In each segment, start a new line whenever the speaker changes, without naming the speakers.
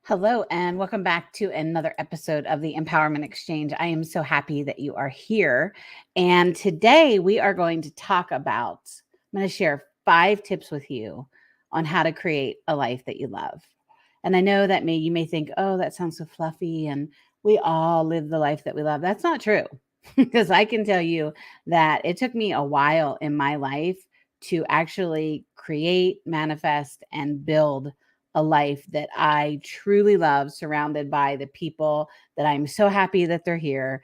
Hello, and welcome back to another episode of the Empowerment Exchange. I am so happy that you are here. And today we are going to talk about, I'm going to share 5 tips with you on how to create a life that you love. And I know that you may think, oh, that sounds so fluffy, and we all live the life that we love. That's not true. Because I can tell you that it took me a while in my life to actually create, manifest, and build a life that I truly love, surrounded by the people that I'm so happy that they're here,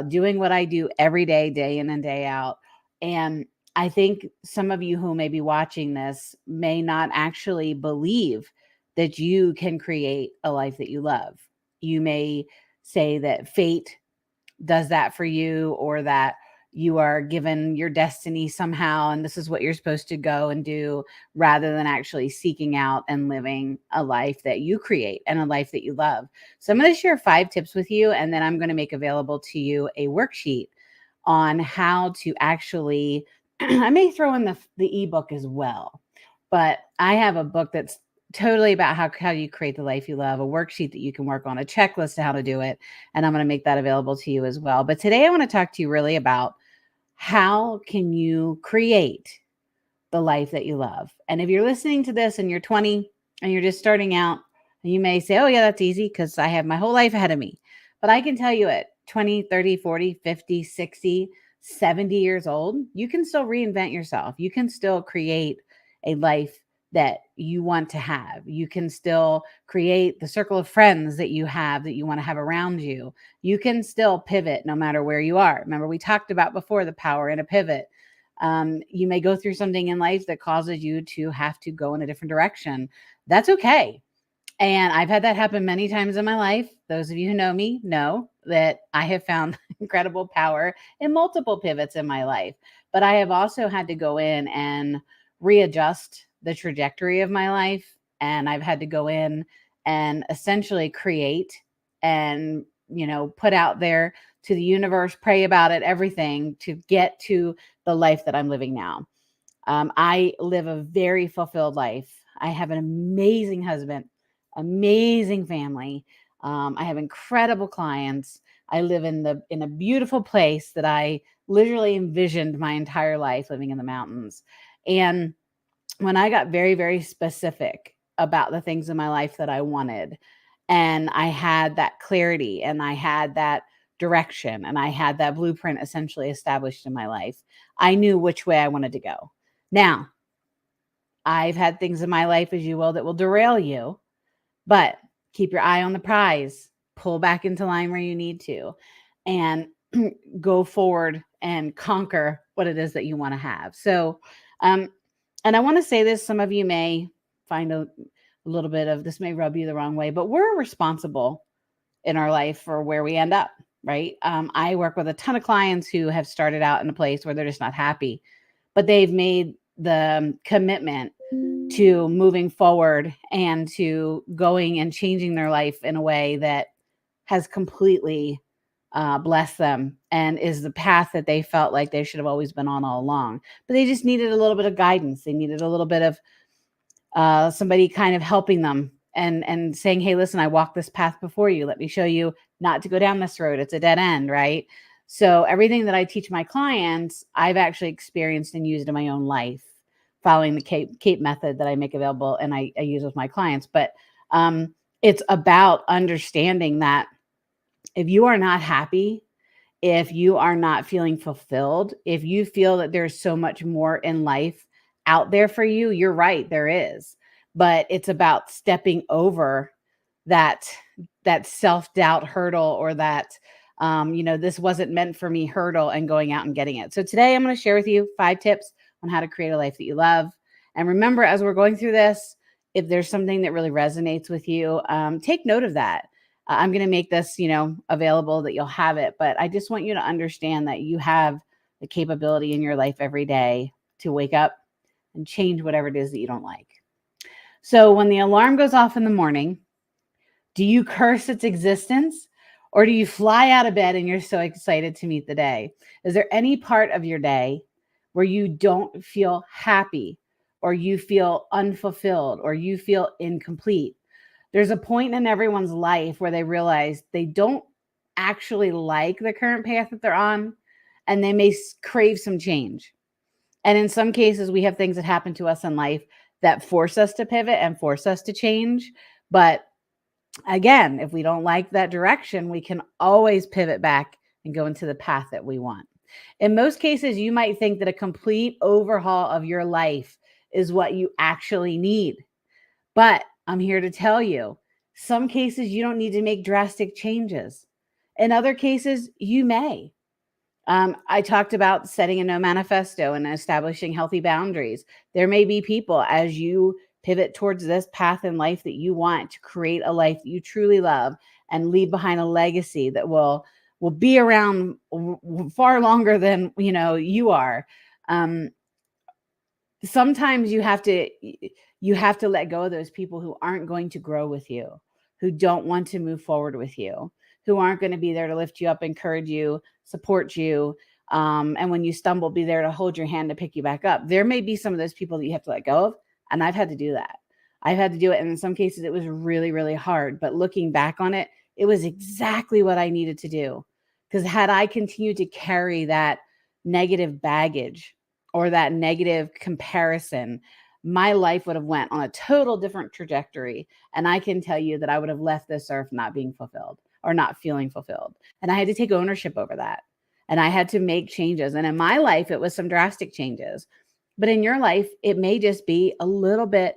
doing what I do every day, day in and day out. And I think some of you who may be watching this may not actually believe that you can create a life that you love. You may say that fate does that for you, or that you are given your destiny somehow and this is what you're supposed to go and do, rather than actually seeking out and living a life that you create and a life that you love. So I'm going to share 5 tips with you, and then I'm going to make available to you a worksheet on how to actually I may throw in the ebook as well, but I have a book that's totally about how you create the life you love, a worksheet that you can work on, a checklist to how to do it, and I'm going to make that available to you as well. But today I want to talk to you really about how can you create the life that you love. And if you're listening to this and you're 20 and you're just starting out, you may say, oh yeah, that's easy because I have my whole life ahead of me. But I can tell you at 20, 30, 40, 50, 60, 70 years old, you can still reinvent yourself. You can still create a life that you want to have. You can still create the circle of friends that you want to have around you. You can still pivot no matter where you are. Remember, we talked about before the power in a pivot. You may go through something in life that causes you to have to go in a different direction. That's okay. And I've had that happen many times in my life. Those of you who know me know that I have found incredible power in multiple pivots in my life. But I have also had to go in and readjust the trajectory of my life. And I've had to go in and essentially create and, put out there to the universe, pray about it, everything to get to the life that I'm living now. I live a very fulfilled life. I have an amazing husband, amazing family. I have incredible clients. I live in a beautiful place that I literally envisioned my entire life, living in the mountains. And when I got very, very specific about the things in my life that I wanted, and I had that clarity and I had that direction and I had that blueprint essentially established in my life, I knew which way I wanted to go. Now, I've had things in my life, as you will, that will derail you, but keep your eye on the prize, pull back into line where you need to, and go forward and conquer what it is that you want to have. So, and I want to say this, some of you may find a little bit of this may rub you the wrong way, but we're responsible in our life for where we end up, right? I work with a ton of clients who have started out in a place where they're just not happy, but they've made the commitment to moving forward and to going and changing their life in a way that has completely blessed them and is the path that they felt like they should have always been on all along. But they just needed a little bit of guidance. They needed a little bit of somebody kind of helping them and saying, hey, listen, I walked this path before you. Let me show you not to go down this road. It's a dead end, right? So everything that I teach my clients, I've actually experienced and used in my own life, following the Cape method that I make available and I use with my clients. But it's about understanding that if you are not happy, if you are not feeling fulfilled, if you feel that there's so much more in life out there for you, you're right, there is. But it's about stepping over that self-doubt hurdle, or that this wasn't meant for me hurdle, and going out and getting it. So today I'm going to share with you 5 tips on how to create a life that you love. And remember, as we're going through this, if there's something that really resonates with you, take note of that. I'm going to make this, available that you'll have it. But I just want you to understand that you have the capability in your life every day to wake up and change whatever it is that you don't like. So when the alarm goes off in the morning, do you curse its existence, or do you fly out of bed and you're so excited to meet the day? Is there any part of your day where you don't feel happy, or you feel unfulfilled, or you feel incomplete? There's a point in everyone's life where they realize they don't actually like the current path that they're on, and they may crave some change. And in some cases, we have things that happen to us in life that force us to pivot and force us to change. But again, if we don't like that direction, we can always pivot back and go into the path that we want. In most cases, you might think that a complete overhaul of your life is what you actually need. But I'm here to tell you, some cases you don't need to make drastic changes. In other cases, you may. I talked about setting a no manifesto and establishing healthy boundaries. There may be people, as you pivot towards this path in life that you want to create a life that you truly love and leave behind a legacy that will be around far longer than you are. Um, Sometimes you have to let go of those people who aren't going to grow with you, who don't want to move forward with you, who aren't going to be there to lift you up, encourage you, support you, and when you stumble, be there to hold your hand to pick you back up. There may be some of those people that you have to let go of, and I've had to do that. I've had to do it, and in some cases it was really, really hard, but looking back on it, it was exactly what I needed to do. Because had I continued to carry that negative baggage or that negative comparison, my life would have went on a total different trajectory. And I can tell you that I would have left this earth not being fulfilled or not feeling fulfilled. And I had to take ownership over that. And I had to make changes. And in my life, it was some drastic changes. But in your life, it may just be a little bit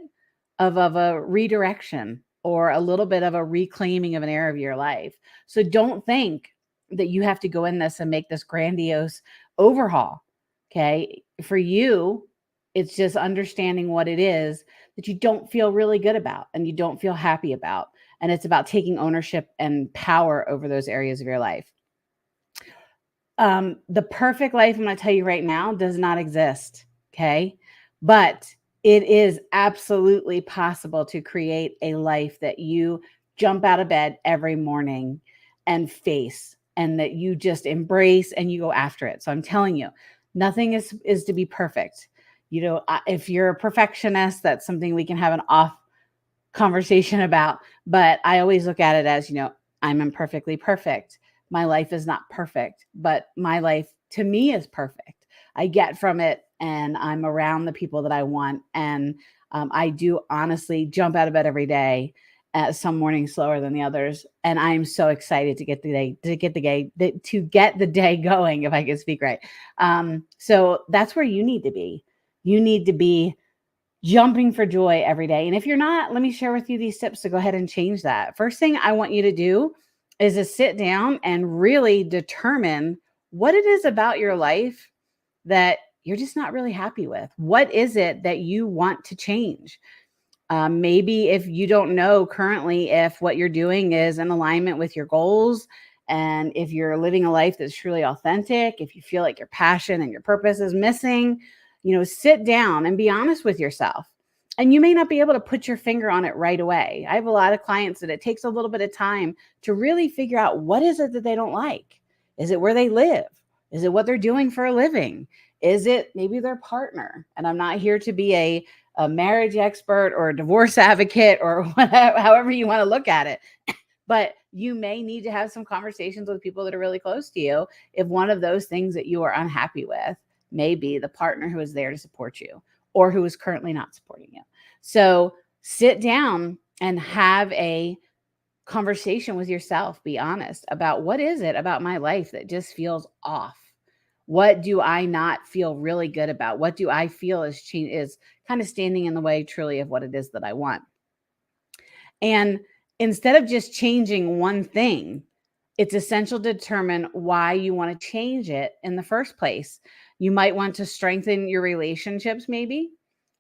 of a redirection or a little bit of a reclaiming of an area of your life. So don't think that you have to go in this and make this grandiose overhaul. Okay. For you, it's just understanding what it is that you don't feel really good about and you don't feel happy about. And it's about taking ownership and power over those areas of your life. The perfect life, I'm going to tell you right now, does not exist. Okay. But it is absolutely possible to create a life that you jump out of bed every morning and face, and that you just embrace and you go after it. So I'm telling you, nothing is to be perfect. If you're a perfectionist, that's something we can have an off conversation about. But I always look at it as, I'm imperfectly perfect. My life is not perfect, but my life to me is perfect. I get from it and I'm around the people that I want. And I do honestly jump out of bed every day. Some mornings slower than the others, and I'm so excited to get the day going. If I can speak right, so that's where you need to be. You need to be jumping for joy every day. And if you're not, let me share with you these tips to go ahead and change that. First thing I want you to do is to sit down and really determine what it is about your life that you're just not really happy with. What is it that you want to change? Maybe if you don't know currently if what you're doing is in alignment with your goals, and if you're living a life that's truly authentic, if you feel like your passion and your purpose is missing, sit down and be honest with yourself. And you may not be able to put your finger on it right away. I have a lot of clients that it takes a little bit of time to really figure out what is it that they don't like. Is it where they live? Is it what they're doing for a living? Is it maybe their partner? And I'm not here to be a marriage expert or a divorce advocate or whatever, however you want to look at it. But you may need to have some conversations with people that are really close to you if one of those things that you are unhappy with may be the partner who is there to support you or who is currently not supporting you. So sit down and have a conversation with yourself. Be honest about what is it about my life that just feels off. What do I not feel really good about? What do I feel is kind of standing in the way truly of what it is that I want? And instead of just changing one thing, it's essential to determine why you want to change it in the first place. You might want to strengthen your relationships, maybe,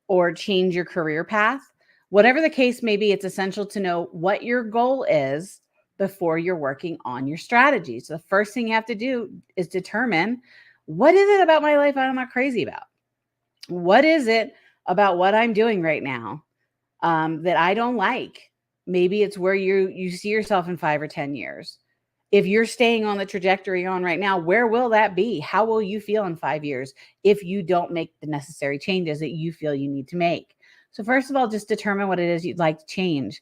or change your career path. Whatever the case may be, it's essential to know what your goal is before you're working on your strategy. So the first thing you have to do is determine, what is it about my life I'm not crazy about? What is it about what I'm doing right now that I don't like? Maybe it's where you see yourself in 5 or 10 years. If you're staying on the trajectory you're on right now, where will that be? How will you feel in 5 years if you don't make the necessary changes that you feel you need to make? So first of all, just determine what it is you'd like to change.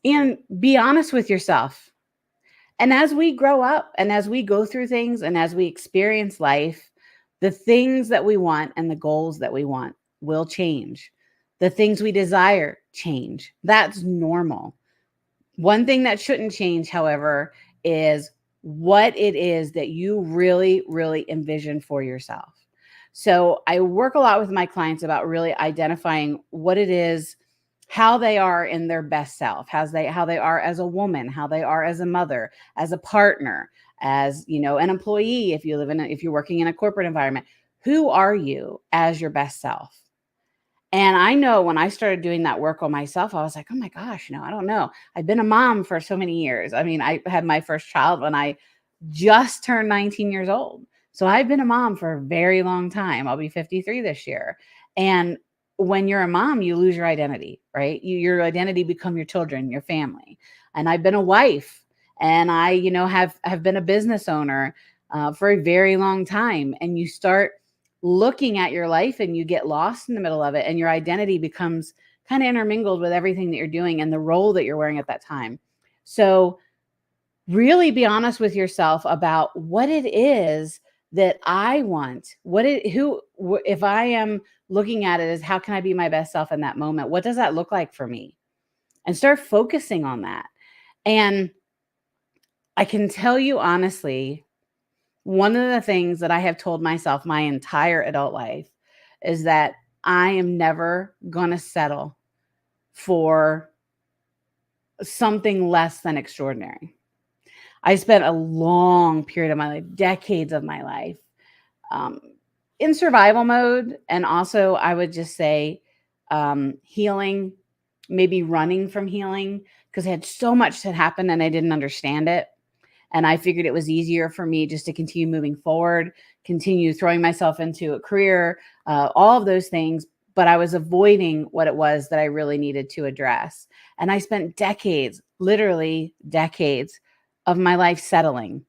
And be honest with yourself. And as we grow up and as we go through things and as we experience life, the things that we want and the goals that we want will change. The things we desire change. That's normal. One thing that shouldn't change, however, is what it is that you really, really envision for yourself. So I work a lot with my clients about really identifying what it is, how they are in their best self, how they are as a woman, how they are as a mother, as a partner, as an employee. If you're working in a corporate environment, who are you as your best self? And I know when I started doing that work on myself, I was like, oh my gosh, I don't know. I've been a mom for so many years. I mean, I had my first child when I just turned 19 years old. So I've been a mom for a very long time. I'll be 53 this year. And when you're a mom, you lose your identity, right? Your identity become your children, your family. And I've been a wife, and I, have been a business owner for a very long time. And you start looking at your life and you get lost in the middle of it, and your identity becomes kind of intermingled with everything that you're doing and the role that you're wearing at that time. So really be honest with yourself about what it is that I want. If I am looking at it as how can I be my best self in that moment? What does that look like for me? And start focusing on that. And I can tell you honestly, one of the things that I have told myself my entire adult life is that I am never going to settle for something less than extraordinary. I spent a long period of my life, decades of my life, um, in survival mode. And also, I would just say healing, maybe running from healing, because I had so much that happened and I didn't understand it. And I figured it was easier for me just to continue moving forward, continue throwing myself into a career, all of those things. But I was avoiding what it was that I really needed to address. And I spent decades, literally decades of my life settling.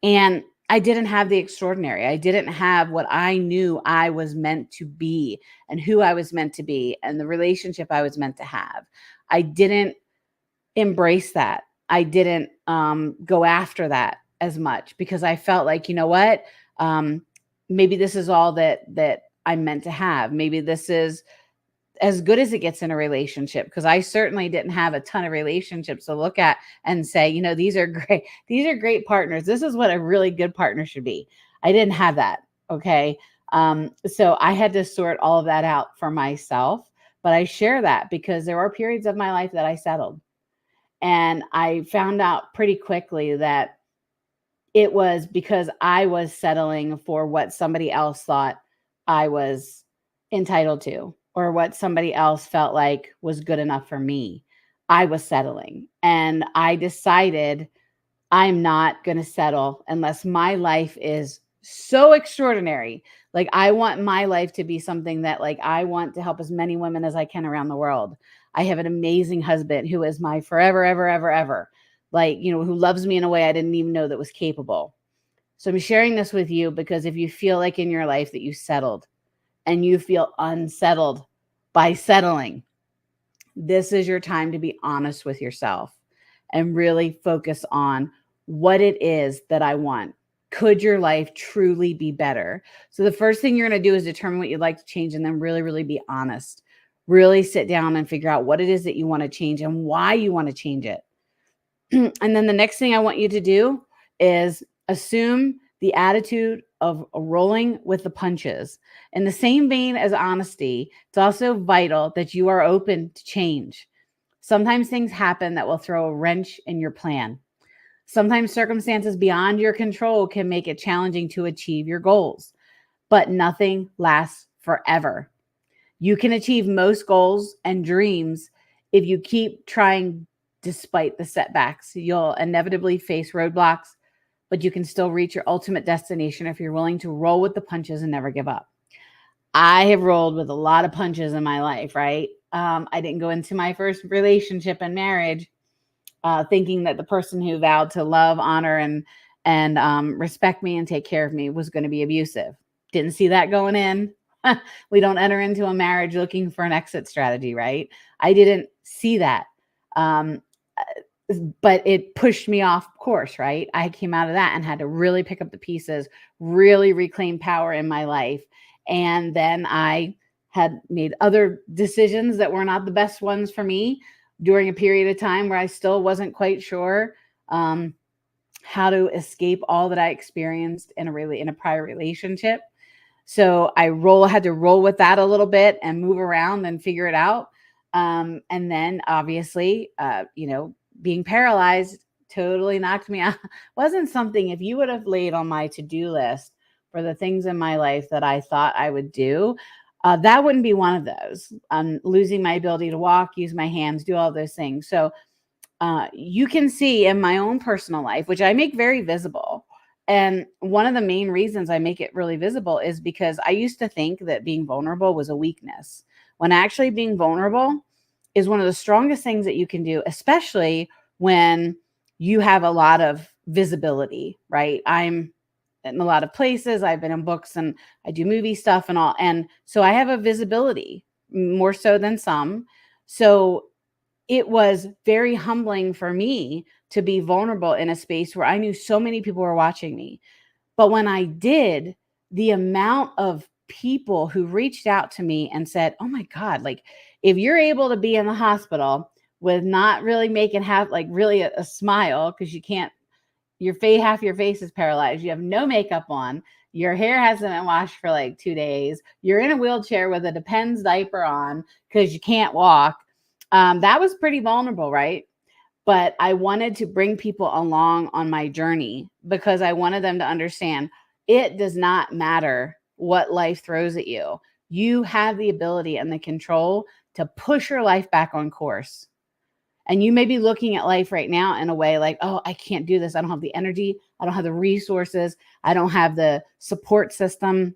And I didn't have the extraordinary. I didn't have what I knew I was meant to be and who I was meant to be and the relationship I was meant to have. I didn't embrace that. I didn't go after that as much because I felt like, you know what? Maybe this is all that I'm meant to have. Maybe this is as good as it gets in a relationship, because I certainly didn't have a ton of relationships to look at and say, these are great. These are great partners. This is what a really good partner should be. I didn't have that. Okay. So I had to sort all of that out for myself. But I share that because there were periods of my life that I settled. And I found out pretty quickly that it was because I was settling for what somebody else thought I was entitled to, or what somebody else felt like was good enough for me. I was settling. And I decided I'm not going to settle unless my life is so extraordinary. Like, I want my life to be something that, like, I want to help as many women as I can around the world. I have an amazing husband who is my forever, ever, ever, ever, like, who loves me in a way I didn't even know that was capable. So I'm sharing this with you because if you feel like in your life that you settled and you feel unsettled by settling, this is your time to be honest with yourself and really focus on what it is that I want. Could your life truly be better? So the first thing you're going to do is determine what you'd like to change, and then really, really be honest. Really sit down and figure out what it is that you want to change and why you want to change it. And then the next thing I want you to do is assume the attitude of rolling with the punches. In the same vein as honesty, it's also vital that you are open to change. Sometimes things happen that will throw a wrench in your plan. Sometimes circumstances beyond your control can make it challenging to achieve your goals, but nothing lasts forever. You can achieve most goals and dreams if you keep trying despite the setbacks. You'll inevitably face roadblocks, but you can still reach your ultimate destination if you're willing to roll with the punches and never give up. I have rolled with a lot of punches in my life, right? I didn't go into my first relationship and marriage thinking that the person who vowed to love, honor, and respect me and take care of me was going to be abusive. Didn't see that going in. We don't enter into a marriage looking for an exit strategy, right? I didn't see that. Um, but it pushed me off course, right? I came out of that and had to really pick up the pieces, really reclaim power in my life. And then I had made other decisions that were not the best ones for me during a period of time where I still wasn't quite sure um, how to escape all that I experienced in a prior relationship. So I had to roll with that a little bit and move around and figure it out. And then obviously, being paralyzed totally knocked me out. Wasn't something, if you would have laid on my to-do list for the things in my life that I thought I would do, that wouldn't be one of those. Losing my ability to walk, use my hands, do all those things. So you can see in my own personal life, which I make very visible. And one of the main reasons I make it really visible is because I used to think that being vulnerable was a weakness, when actually being vulnerable is one of the strongest things that you can do, especially when you have a lot of visibility, right? I'm in a lot of places. I've been in books and I do movie stuff and all. And so I have a visibility more so than some. So it was very humbling for me to be vulnerable in a space where I knew so many people were watching me. But when I did, the amount of people who reached out to me and said, "Oh my God, like if you're able to be in the hospital with not really making have like really a smile because you can't, half your face is paralyzed, you have no makeup on, your hair hasn't been washed for like 2 days, you're in a wheelchair with a Depends diaper on because you can't walk." That was pretty vulnerable, right? But I wanted to bring people along on my journey because I wanted them to understand it does not matter what life throws at you. You have the ability and the control to push your life back on course. And you may be looking at life right now in a way like, oh, I can't do this. I don't have the energy. I don't have the resources. I don't have the support system.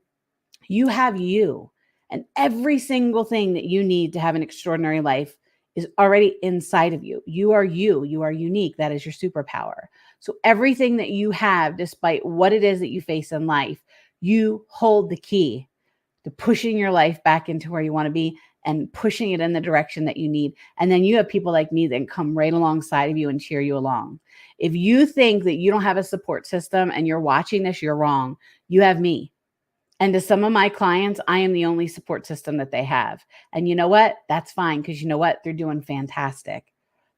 You have you. And every single thing that you need to have an extraordinary life is already inside of you. You are you. You are unique. That is your superpower. So everything that you have, despite what it is that you face in life, you hold the key to pushing your life back into where you want to be and pushing it in the direction that you need. And then you have people like me that come right alongside of you and cheer you along. If you think that you don't have a support system and you're watching this, you're wrong. You have me. And to some of my clients, I am the only support system that they have. And you know what? That's fine, because you know what? They're doing fantastic.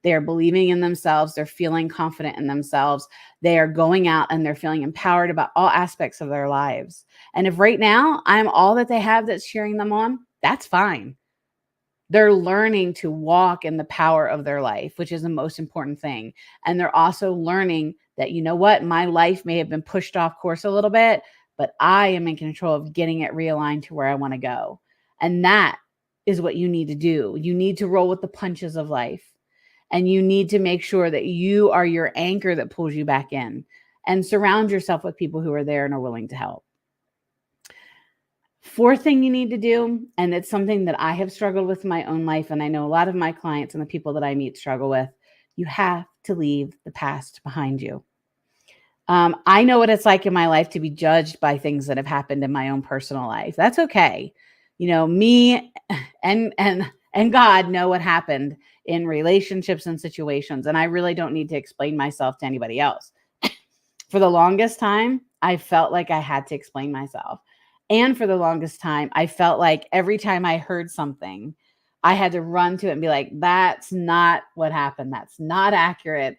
They're believing in themselves. They're feeling confident in themselves. They are going out and they're feeling empowered about all aspects of their lives. And if right now I'm all that they have that's cheering them on, that's fine. They're learning to walk in the power of their life, which is the most important thing. And they're also learning that, you know what, my life may have been pushed off course a little bit, but I am in control of getting it realigned to where I want to go. And that is what you need to do. You need to roll with the punches of life. And you need to make sure that you are your anchor that pulls you back in, and surround yourself with people who are there and are willing to help. Fourth thing you need to do, and it's something that I have struggled with in my own life, and I know a lot of my clients and the people that I meet struggle with, you have to leave the past behind you. I know what it's like in my life to be judged by things that have happened in my own personal life. That's okay. Me and God know what happened in relationships and situations, and I really don't need to explain myself to anybody else. For the longest time, I felt like I had to explain myself. And for the longest time, I felt like every time I heard something, I had to run to it and be like, that's not what happened. That's not accurate.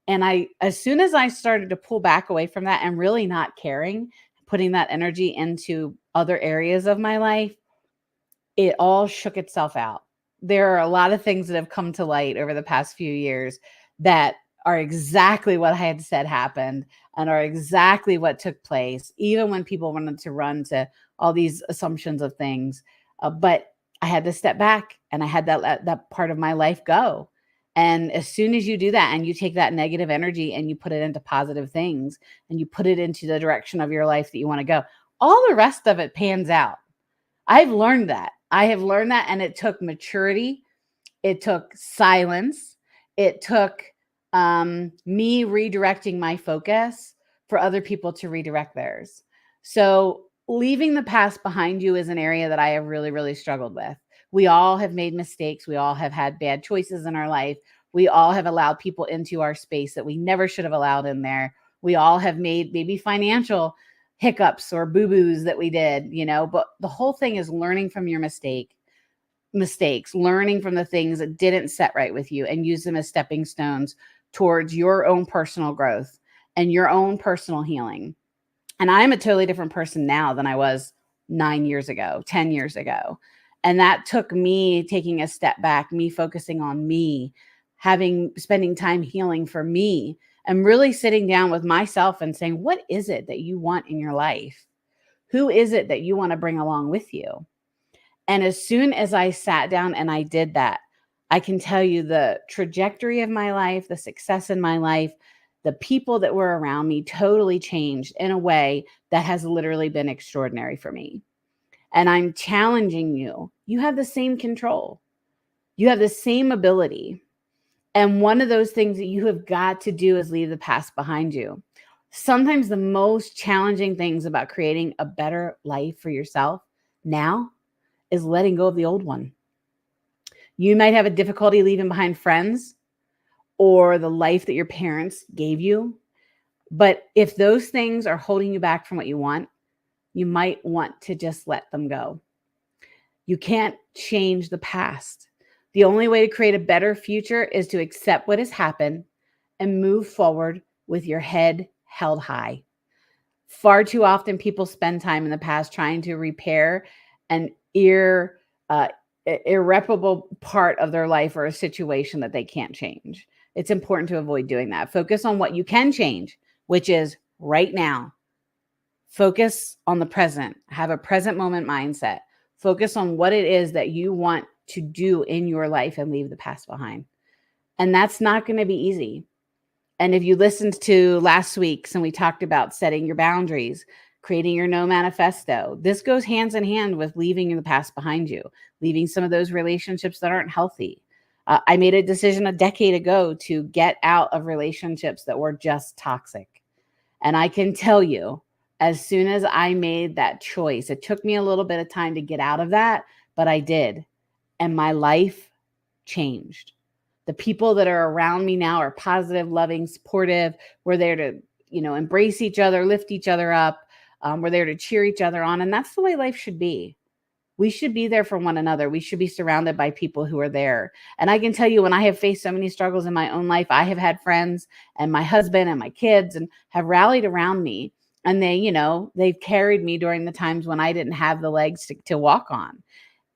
And as soon as I started to pull back away from that and really not caring, putting that energy into other areas of my life, it all shook itself out. There are a lot of things that have come to light over the past few years that are exactly what I had said happened and are exactly what took place, even when people wanted to run to all these assumptions of things. But I had to step back and I had that part of my life go. And as soon as you do that and you take that negative energy and you put it into positive things and you put it into the direction of your life that you want to go, all the rest of it pans out. I've learned that. I have learned that, and it took maturity. It took silence. It took me redirecting my focus for other people to redirect theirs. So leaving the past behind you is an area that I have really, really struggled with. We all have made mistakes. We all have had bad choices in our life. We all have allowed people into our space that we never should have allowed in there. We all have made maybe financial hiccups or boo-boos that we did, but the whole thing is learning from your mistakes, learning from the things that didn't set right with you and use them as stepping stones towards your own personal growth and your own personal healing. And I'm a totally different person now than I was 9 years ago, 10 years ago. And that took me taking a step back, me focusing on me, spending time healing for me, and really sitting down with myself and saying, what is it that you want in your life? Who is it that you want to bring along with you? And as soon as I sat down and I did that, I can tell you the trajectory of my life, the success in my life, the people that were around me totally changed in a way that has literally been extraordinary for me. And I'm challenging you. You have the same control. You have the same ability. And one of those things that you have got to do is leave the past behind you. Sometimes the most challenging things about creating a better life for yourself now is letting go of the old one. You might have a difficulty leaving behind friends or the life that your parents gave you. But if those things are holding you back from what you want, you might want to just let them go. You can't change the past. The only way to create a better future is to accept what has happened and move forward with your head held high. Far too often, people spend time in the past trying to repair an irreparable part of their life or a situation that they can't change. It's important to avoid doing that. Focus on what you can change, which is right now. Focus on the present. Have a present moment mindset. Focus on what it is that you want to do in your life and leave the past behind. And that's not going to be easy. And if you listened to last week's and we talked about setting your boundaries, creating your no manifesto, this goes hands in hand with leaving the past behind you, leaving some of those relationships that aren't healthy. I made a decision a decade ago to get out of relationships that were just toxic. And I can tell you, as soon as I made that choice, it took me a little bit of time to get out of that, but I did. And my life changed. The people that are around me now are positive, loving, supportive. We're there to, embrace each other, lift each other up. We're there to cheer each other on. And that's the way life should be. We should be there for one another. We should be surrounded by people who are there. And I can tell you, when I have faced so many struggles in my own life, I have had friends and my husband and my kids and have rallied around me. And they've carried me during the times when I didn't have the legs to walk on.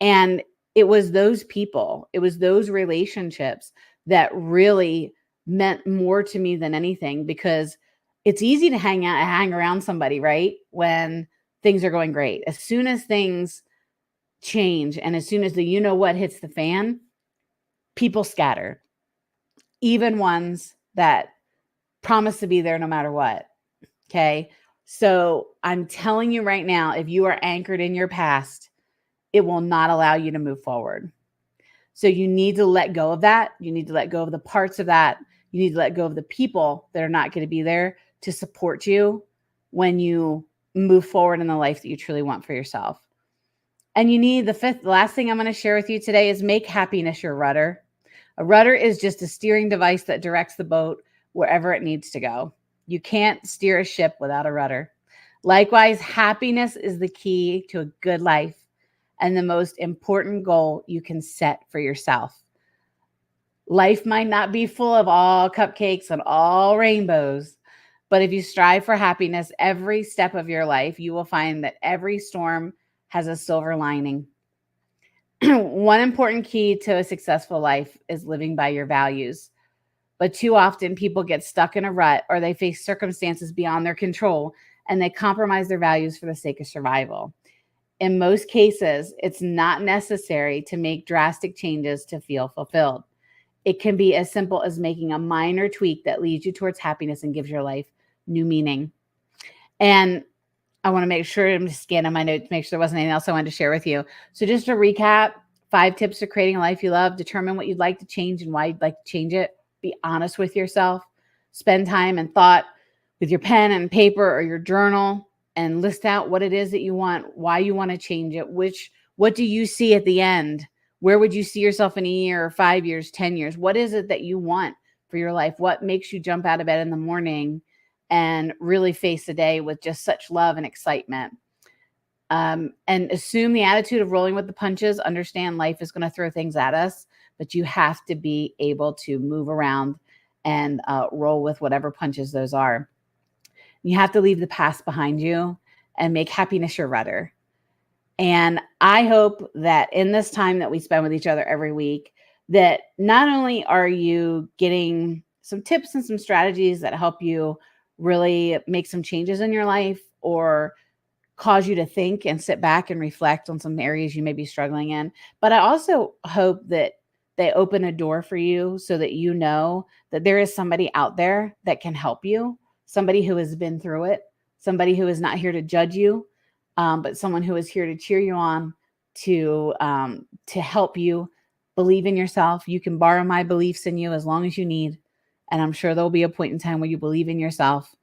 And it was those people, it was those relationships that really meant more to me than anything, because it's easy to hang around somebody, right? When things are going great. As soon as things change and as soon as the what hits the fan, people scatter. Even ones that promise to be there no matter what. Okay. So I'm telling you right now, if you are anchored in your past, it will not allow you to move forward. So you need to let go of that. You need to let go of the parts of that. You need to let go of the people that are not going to be there to support you when you move forward in the life that you truly want for yourself. And you need the last thing I'm going to share with you today is make happiness your rudder. A rudder is just a steering device that directs the boat wherever it needs to go. You can't steer a ship without a rudder. Likewise, happiness is the key to a good life and the most important goal you can set for yourself. Life might not be full of all cupcakes and all rainbows, but if you strive for happiness every step of your life, you will find that every storm has a silver lining. One important key to a successful life is living by your values. But too often people get stuck in a rut or they face circumstances beyond their control and they compromise their values for the sake of survival. In most cases, it's not necessary to make drastic changes to feel fulfilled. It can be as simple as making a minor tweak that leads you towards happiness and gives your life new meaning. And I want to make sure I'm just scanning my notes to make sure there wasn't anything else I wanted to share with you. So just to recap, 5 tips to creating a life you love. Determine what you'd like to change and why you'd like to change it. Be honest with yourself. Spend time and thought with your pen and paper or your journal and list out what it is that you want, why you want to change it, what do you see at the end? Where would you see yourself in a year, 5 years, 10 years? What is it that you want for your life? What makes you jump out of bed in the morning and really face the day with just such love and excitement? And assume the attitude of rolling with the punches. Understand life is going to throw things at us, but you have to be able to move around and roll with whatever punches those are. You have to leave the past behind you and make happiness your rudder. And I hope that in this time that we spend with each other every week, that not only are you getting some tips and some strategies that help you really make some changes in your life or cause you to think and sit back and reflect on some areas you may be struggling in. But I also hope that they open a door for you so that you know that there is somebody out there that can help you, somebody who has been through it, somebody who is not here to judge you, but someone who is here to cheer you on, to help you believe in yourself. You can borrow my beliefs in you as long as you need. And I'm sure there'll be a point in time where you believe in yourself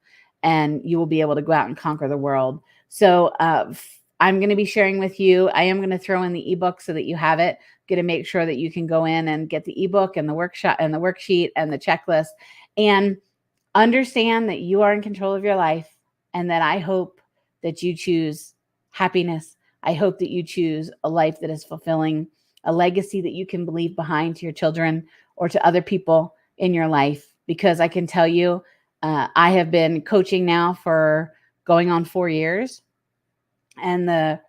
and you will be able to go out and conquer the world. So I'm going to be sharing with you. I am going to throw in the ebook so that you have it. Going to make sure that you can go in and get the ebook and the workshop and the worksheet and the checklist, and understand that you are in control of your life, and that I hope that you choose happiness. I hope that you choose a life that is fulfilling, a legacy that you can leave behind to your children or to other people in your life. Because I can tell you, I have been coaching now for going on 4 years, and the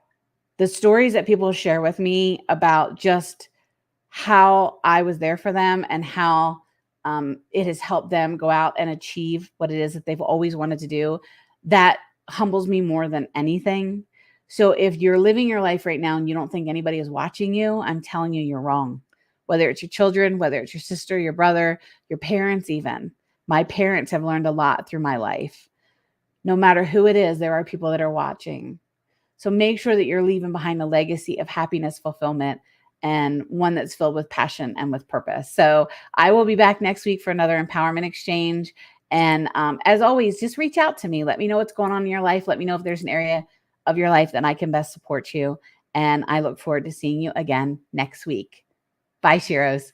stories that people share with me about just how I was there for them and how it has helped them go out and achieve what it is that they've always wanted to do, that humbles me more than anything. So if you're living your life right now and you don't think anybody is watching you, I'm telling you, you're wrong. Whether it's your children, whether it's your sister, your brother, your parents even. My parents have learned a lot through my life. No matter who it is, there are people that are watching. So make sure that you're leaving behind a legacy of happiness, fulfillment, and one that's filled with passion and with purpose. So I will be back next week for another empowerment exchange. And as always, just reach out to me. Let me know what's going on in your life. Let me know if there's an area of your life that I can best support you. And I look forward to seeing you again next week. Bye, Sheroes.